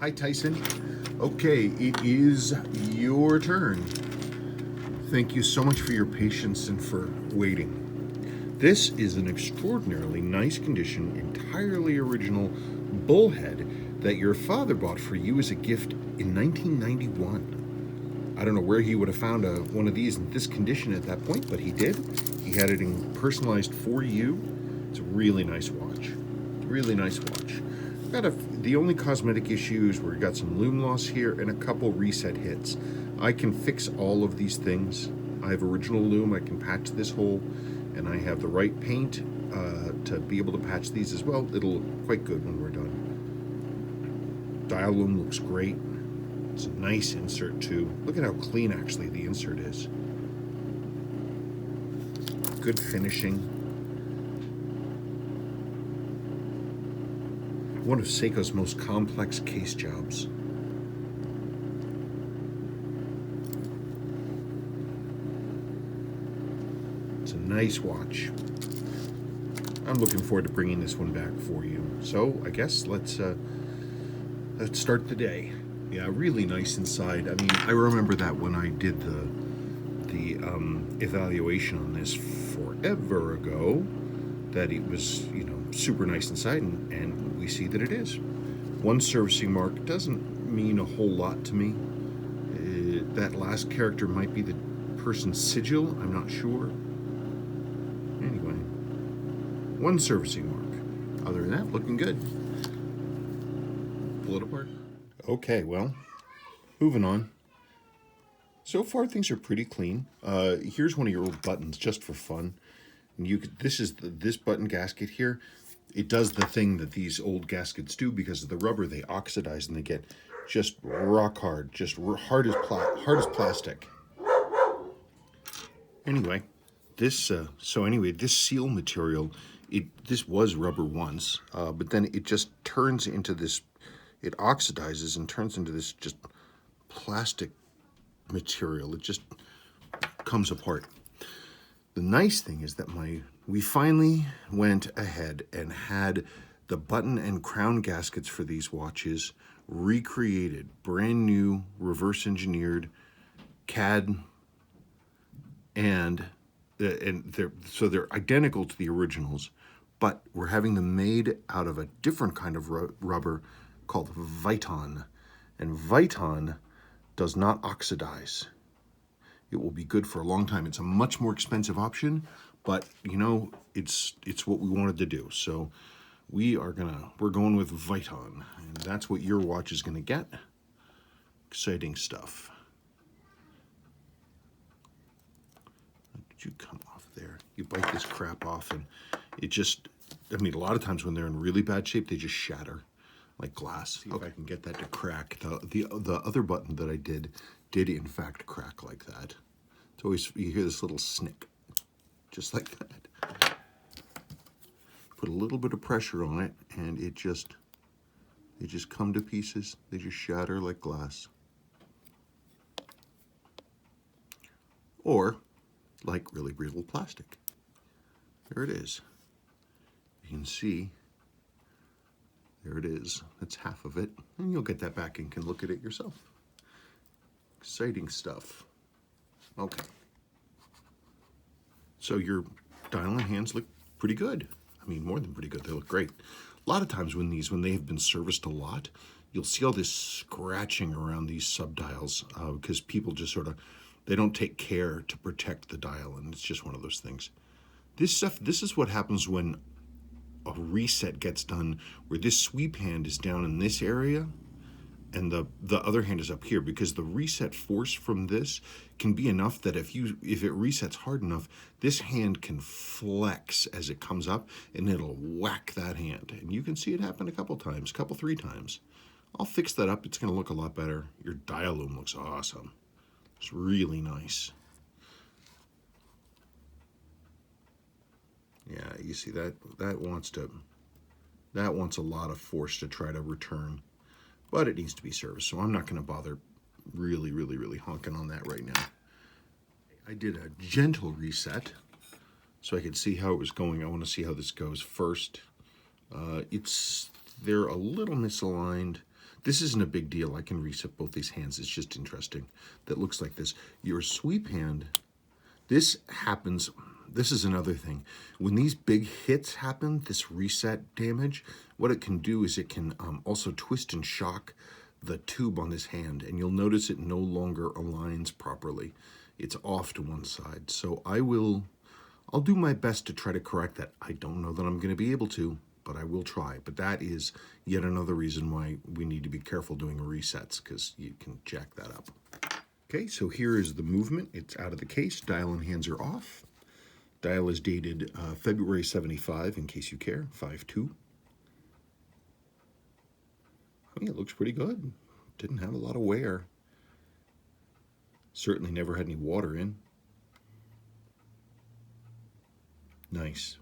Hi, Tyson. Okay, it is your turn. Thank you so much for your patience and for waiting. This is an extraordinarily nice condition, entirely original bullhead that your father bought for you as a gift in 1991. I don't know where he would have found one of these in this condition at that point, but he did. He had it personalized for you. It's a really nice watch. Really nice watch. The only cosmetic issues were got some lume loss here and a couple reset hits. I can fix all of these things. I have original lume. I can patch this hole, and I have the right paint to be able to patch these as well. It'll look quite good when we're done. Dial lume looks great. It's a nice insert too. Look at how clean actually the insert is. Good finishing. One of Seiko's most complex case jobs. It's a nice watch. I'm looking forward to bringing this one back for you. So I guess let's start the day. Yeah, really nice inside. I mean, I remember that when I did the evaluation on this forever ago, that it was, super nice inside, and we see that it is. One servicing mark doesn't mean a whole lot to me. That last character might be the person's sigil, I'm not sure. Anyway, one servicing mark. Other than that, looking good. Pull it apart. Okay, well, moving on. So far, things are pretty clean. Here's one of your old buttons, just for fun. And this button gasket here. It does the thing that these old gaskets do because of the rubber. They oxidize and they get just rock hard, just hard as plastic. Anyway, this seal material, this was rubber once, but then it just turns into this. It oxidizes and turns into this just plastic material. It just comes apart. The nice thing is that we finally went ahead and had the button and crown gaskets for these watches recreated, brand new, reverse engineered, CAD, and they're identical to the originals, but we're having them made out of a different kind of rubber called Viton, and Viton does not oxidize. It will be good for a long time. It's a much more expensive option, but it's what we wanted to do. So we're going with Viton, and that's what your watch is gonna get. Exciting stuff. Did you come off there? You bite this crap off, and a lot of times when they're in really bad shape, they just shatter like glass. See if I can get that to crack. The other button that I did in fact crack like that. It's always, you hear this little snick, just like that. Put a little bit of pressure on it, and they just come to pieces. They just shatter like glass. Or like really brittle plastic. There it is. You can see, there it is. That's half of it. And you'll get that back and can look at it yourself. Exciting stuff. Okay. So your dial and hands look pretty good. I mean, more than pretty good. They look great. A lot of times when they have been serviced a lot, you'll see all this scratching around these subdials because people just they don't take care to protect the dial, and it's just one of those things. This is what happens when a reset gets done, where this sweep hand is down in this area and the other hand is up here, because the reset force from this can be enough that if it resets hard enough, this hand can flex as it comes up and it'll whack that hand. And you can see it happen a couple, 3 times. I'll fix that up. It's going to look a lot better. Your dial lume looks awesome. It's really nice. Yeah, you see that wants a lot of force to try to return. But it needs to be serviced, so I'm not going to bother really honking on that right now. I did a gentle reset so I could see how it was going. I want to see how this goes first. They're a little misaligned. This isn't a big deal. I can reset both these hands. It's just interesting. That looks like this. Your sweep hand, this happens, this is another thing. When these big hits happen, this reset damage, what it can do is it can also twist and shock the tube on this hand, and you'll notice it no longer aligns properly. It's off to one side. So I'll do my best to try to correct that. I don't know that I'm going to be able to, but I will try. But that is yet another reason why we need to be careful doing resets, because you can jack that up. Okay, so here is the movement. It's out of the case. Dial and hands are off. Dial is dated February 75, in case you care, 5/2. I mean, it looks pretty good. Didn't have a lot of wear. Certainly never had any water in. Nice.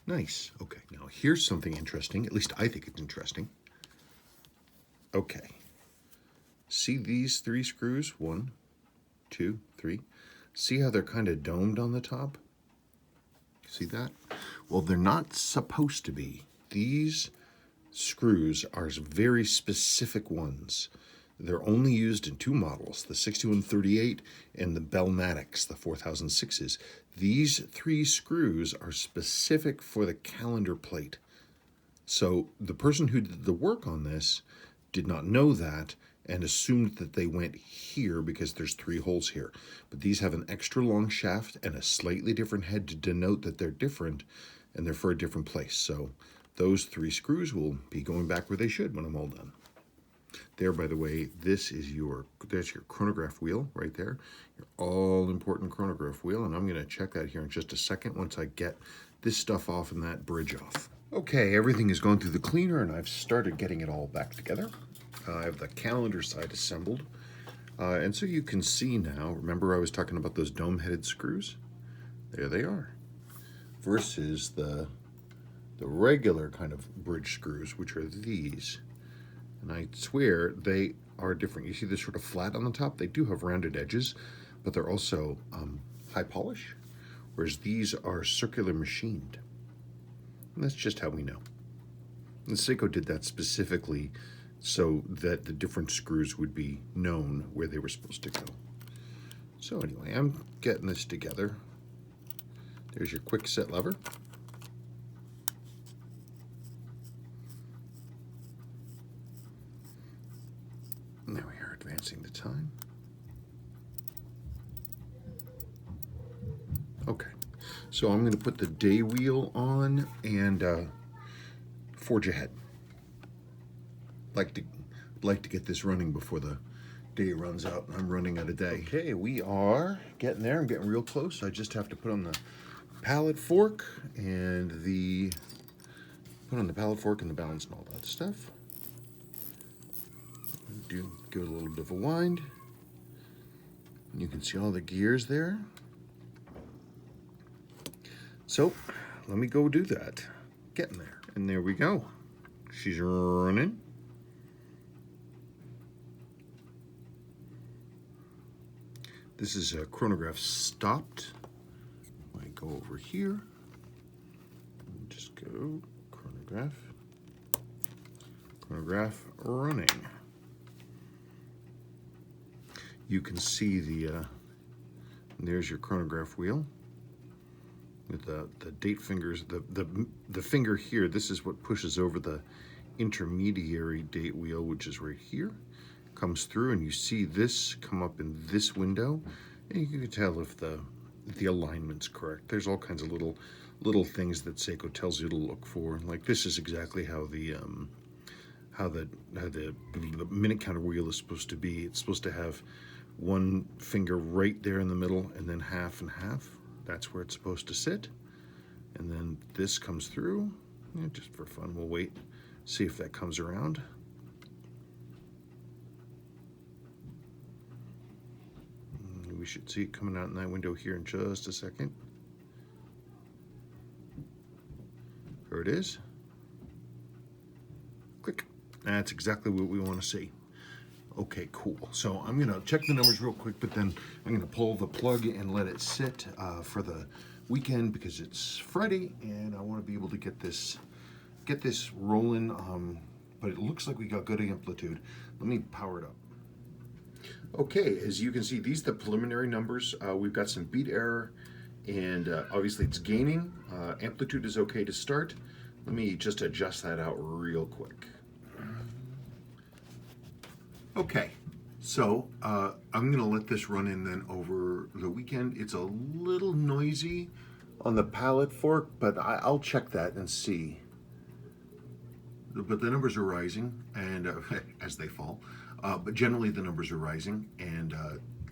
Nice. Okay, now here's something interesting. At least I think it's interesting. Okay. See these 3 screws? 1, 2, 3. See how they're kind of domed on the top? See that? Well, they're not supposed to be. These screws are very specific ones. They're only used in 2 models, the 6138 and the Bellmatics, the 4006s. These 3 screws are specific for the calendar plate. So the person who did the work on this did not know that and assumed that they went here because there's 3 holes here. But these have an extra long shaft and a slightly different head to denote that they're different, and they're for a different place. So those 3 screws will be going back where they should when I'm all done. There, by the way, that's your chronograph wheel right there, your all-important chronograph wheel, and I'm going to check that here in just a second once I get this stuff off and that bridge off. Okay, everything is going through the cleaner, and I've started getting it all back together. I have the calendar side assembled, and so you can see now, remember I was talking about those dome-headed screws? There they are, versus the regular kind of bridge screws, which are these. And I swear they are different. You see this sort of flat on the top? They do have rounded edges, but they're also high polish, whereas these are circular machined. And that's just how we know. And Seiko did that specifically so that the different screws would be known where they were supposed to go. So anyway, I'm getting this together. There's your quick set lever. There we are, advancing the time. Okay, so I'm going to put the day wheel on and forge ahead. Like to get this running before the day runs out. I'm running out of day. Okay, we are getting there. I'm getting real close. I just have to put on the pallet fork and the balance and all that stuff. Give it a little bit of a wind. You can see all the gears there. So let me go do that. Getting there. And there we go. She's running. This is a chronograph stopped. I go over here. And just go chronograph running. You can see there's your chronograph wheel with the date fingers. The finger here, this is what pushes over the intermediary date wheel, which is right here. Comes through, and you see this come up in this window, and you can tell if the alignment's correct. There's all kinds of little things that Seiko tells you to look for. Like this is exactly how the minute counter wheel is supposed to be. It's supposed to have one finger right there in the middle and then half and half. That's where it's supposed to sit. And then this comes through. Yeah, just for fun, we'll wait, see if that comes around. We should see it coming out in that window here in just a second. There it is. Click. That's exactly what we want to see. Okay, cool. So I'm gonna check the numbers real quick, but then I'm gonna pull the plug and let it sit for the weekend because it's Friday and I want to be able to get this rolling but it looks like we got good amplitude. Let me power it up. Okay, as you can see, these are the preliminary numbers. We've got some beat error, and obviously it's gaining. Amplitude is okay to start. Let me just adjust that out real quick. Okay, so I'm gonna let this run in then over the weekend. It's a little noisy on the pallet fork, but I'll check that and see. But the numbers are rising, and as they fall. But generally the numbers are rising, and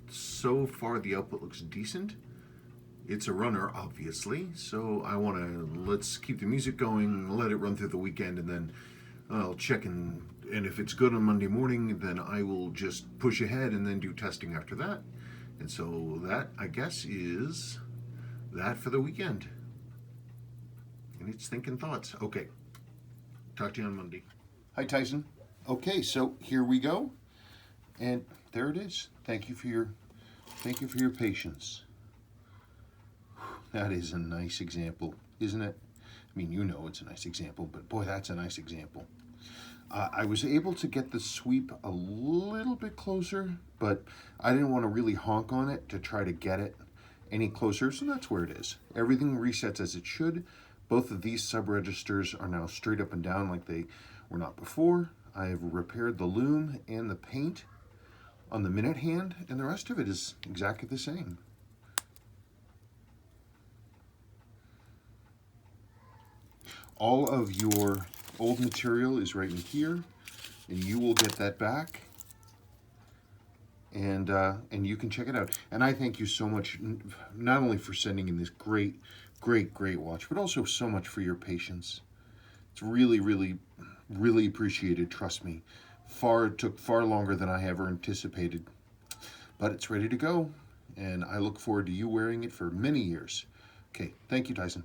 so far the output looks decent. It's a runner, obviously, so let's keep the music going, let it run through the weekend, and then I'll check and if it's good on Monday morning, then I will just push ahead and then do testing after that. And so that, I guess, is that for the weekend. And it's thinking thoughts. Okay, talk to you on Monday. Hi, Tyson. Okay, so here we go. And there it is. Thank you for your patience. That is a nice example, isn't it? I mean, you know it's a nice example, but boy, that's a nice example. I was able to get the sweep a little bit closer, but I didn't want to really honk on it to try to get it any closer, so that's where it is. Everything resets as it should. Both of these sub-registers are now straight up and down like they were not before. I have repaired the loom and the paint on the minute hand, and the rest of it is exactly the same. All of your old material is right in here, and you will get that back, and you can check it out. And I thank you so much, not only for sending in this great watch, but also so much for your patience. It's really appreciated, trust me. It took far longer than I ever anticipated, but it's ready to go, and I look forward to you wearing it for many years. Okay, thank you, Tyson.